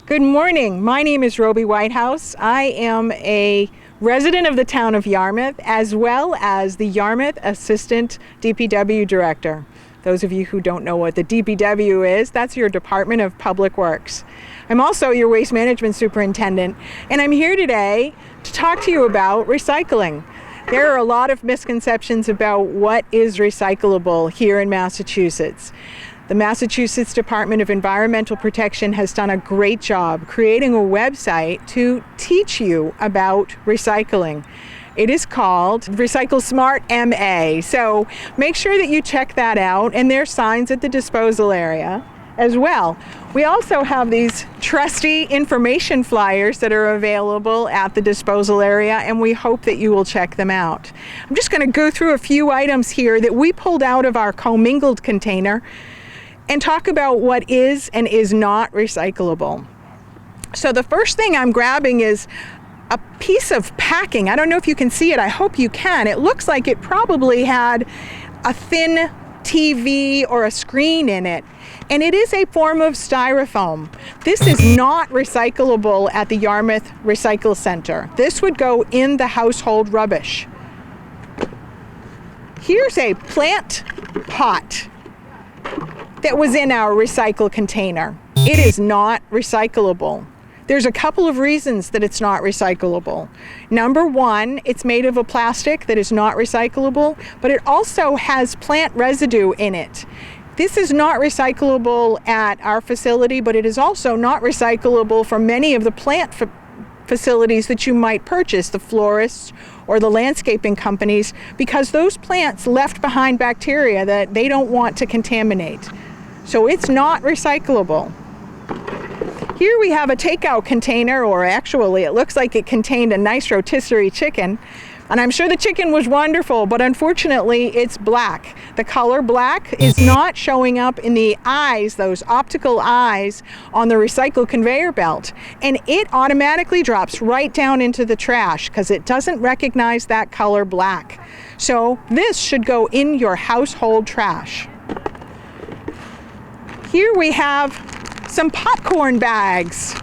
Good morning. My name is Roby Whitehouse. I am a resident of the town of Yarmouth, as well as the Yarmouth Assistant DPW Director. Those of you who don't know what the DPW is, that's your Department of Public Works. I'm also your Waste Management Superintendent, and I'm here today to talk to you about recycling. There are a lot of misconceptions about what is recyclable here in Massachusetts. The Massachusetts Department of Environmental Protection has done a great job creating a website to teach you about recycling. It is called Recycle Smart MA. So make sure that you check that out, and there's signs at the disposal area as well. We also have these trusty information flyers that are available at the disposal area, and we hope that you will check them out. I'm just going to go through a few items here that we pulled out of our commingled container and talk about what is and is not recyclable. So the first thing I'm grabbing is a piece of packing. I don't know if you can see it. I hope you can. It looks like it probably had a thin TV or a screen in it, and it is a form of styrofoam. This is not recyclable at the Yarmouth Recycle Center. This would go in the household rubbish. Here's a plant pot that was in our recycle container. It is not recyclable. There's a couple of reasons that it's not recyclable. Number one, it's made of a plastic that is not recyclable, but it also has plant residue in it. This is not recyclable at our facility, but it is also not recyclable from many of the plant facilities that you might purchase, the florists or the landscaping companies, because those plants left behind bacteria that they don't want to contaminate. So it's not recyclable. Here we have a takeout container, or actually it looks like it contained a nice rotisserie chicken, and I'm sure the chicken was wonderful, but unfortunately it's black. The color black is not showing up in the eyes, those optical eyes on the recycle conveyor belt, and it automatically drops right down into the trash because it doesn't recognize that color black. So this should go in your household trash. Here we have some popcorn bags,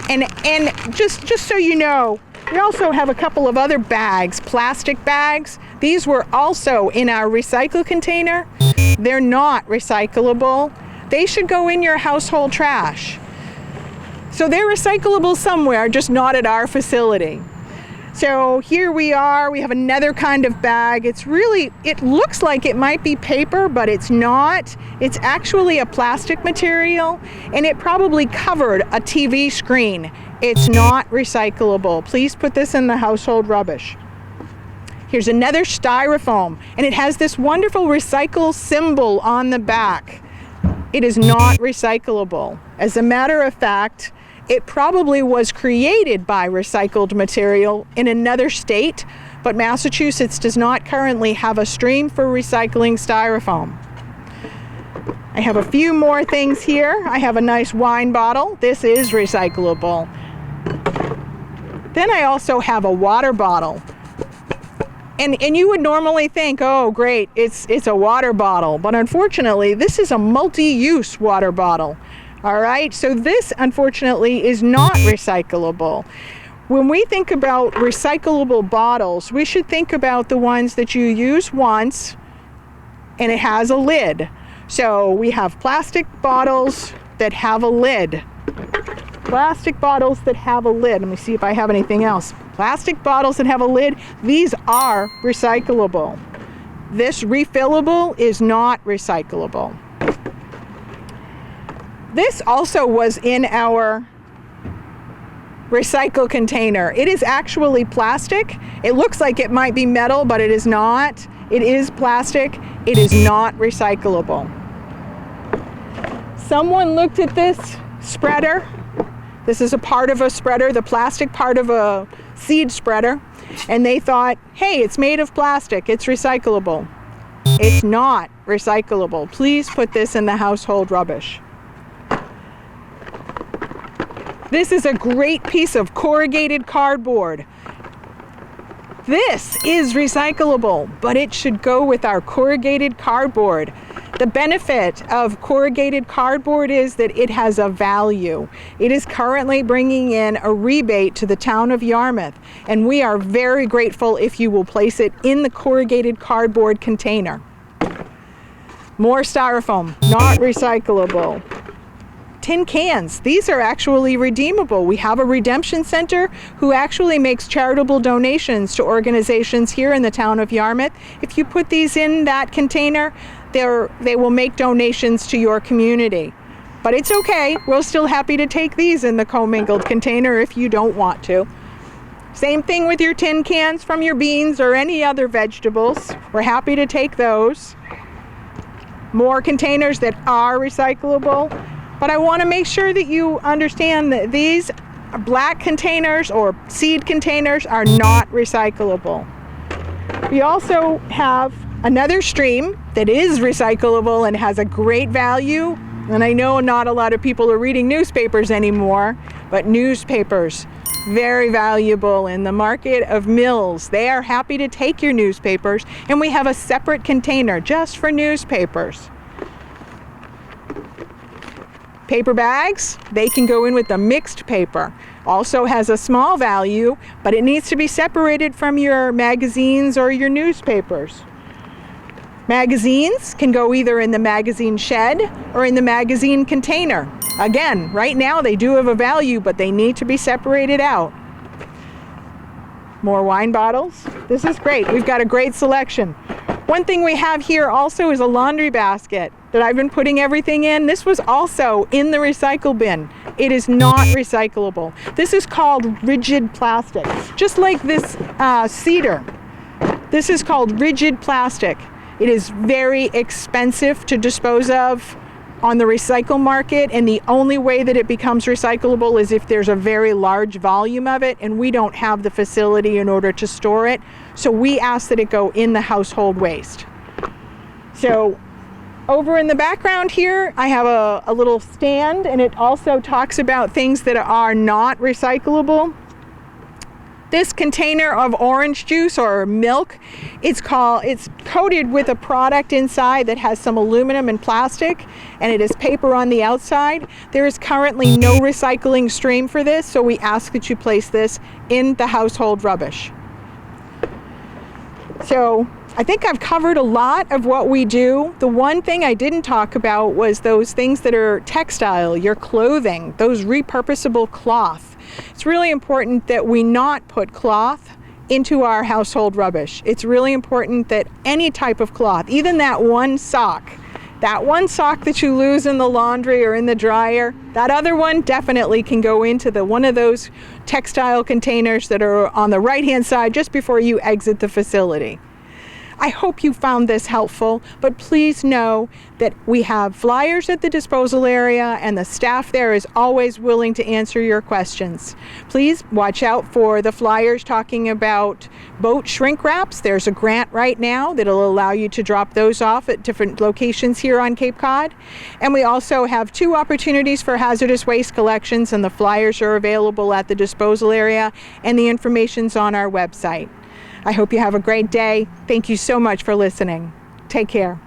and just so you know, we also have a couple of other bags, plastic bags. These were also in our recycle container. They're not recyclable. They should go in your household trash. So they're recyclable somewhere, just not at our facility. So here we are, we have another kind of bag. It looks like it might be paper, but it's not. It's actually a plastic material, and it probably covered a TV screen. It's not recyclable. Please put this in the household rubbish. Here's another styrofoam, and it has this wonderful recycle symbol on the back. It is not recyclable. As a matter of fact, it probably was created by recycled material in another state, but Massachusetts does not currently have a stream for recycling styrofoam. I have a few more things here. I have a nice wine bottle. This is recyclable. Then I also have a water bottle. And you would normally think, oh great, it's a water bottle, but unfortunately this is a multi-use water bottle. All right, so this unfortunately is not recyclable. When we think about recyclable bottles, we should think about the ones that you use once and it has a lid. So we have plastic bottles that have a lid. Plastic bottles that have a lid. Let me see if I have anything else. Plastic bottles that have a lid, these are recyclable. This refillable is not recyclable. This also was in our recycle container. It is actually plastic. It looks like it might be metal, but it is not. It is plastic. It is not recyclable. Someone looked at this spreader. This is a part of a spreader, the plastic part of a seed spreader, and they thought, hey, it's made of plastic, it's recyclable. It's not recyclable. Please put this in the household rubbish. This is a great piece of corrugated cardboard. This is recyclable, but it should go with our corrugated cardboard. The benefit of corrugated cardboard is that it has a value. It is currently bringing in a rebate to the town of Yarmouth, and we are very grateful if you will place it in the corrugated cardboard container. More styrofoam, not recyclable. Tin cans, these are actually redeemable. We have a redemption center who actually makes charitable donations to organizations here in the town of Yarmouth. If you put these in that container, they will make donations to your community. But it's okay, we're still happy to take these in the commingled container if you don't want to. Same thing with your tin cans from your beans or any other vegetables. We're happy to take those. More containers that are recyclable. But I want to make sure that you understand that these black containers or seed containers are not recyclable. We also have another stream that is recyclable and has a great value. And I know not a lot of people are reading newspapers anymore, but newspapers, very valuable in the market of mills. They are happy to take your newspapers, and we have a separate container just for newspapers. Paper bags, they can go in with the mixed paper. Also has a small value, but it needs to be separated from your magazines or your newspapers. Magazines can go either in the magazine shed or in the magazine container. Again, right now they do have a value, but they need to be separated out. More wine bottles. This is great. We've got a great selection. One thing we have here also is a laundry basket that I've been putting everything in. This was also in the recycle bin. It is not recyclable. This is called rigid plastic. Just like this cedar. This is called rigid plastic. It is very expensive to dispose of on the recycle market, and the only way that it becomes recyclable is if there's a very large volume of it, and we don't have the facility in order to store it. So we ask that it go in the household waste. So over in the background here, I have a little stand, and it also talks about things that are not recyclable. This container of orange juice or milk, it's coated with a product inside that has some aluminum and plastic, and it is paper on the outside. There is currently no recycling stream for this, so we ask that you place this in the household rubbish. So I think I've covered a lot of what we do. The one thing I didn't talk about was those things that are textile, your clothing, those repurposable cloth. It's really important that we not put cloth into our household rubbish. It's really important that any type of cloth, even that one sock that you lose in the laundry or in the dryer, that other one definitely can go into one of those textile containers that are on the right-hand side just before you exit the facility. I hope you found this helpful, but please know that we have flyers at the disposal area, and the staff there is always willing to answer your questions. Please watch out for the flyers talking about boat shrink wraps. There's a grant right now that'll allow you to drop those off at different locations here on Cape Cod. And we also have 2 opportunities for hazardous waste collections, and the flyers are available at the disposal area, and the information's on our website. I hope you have a great day. Thank you so much for listening. Take care.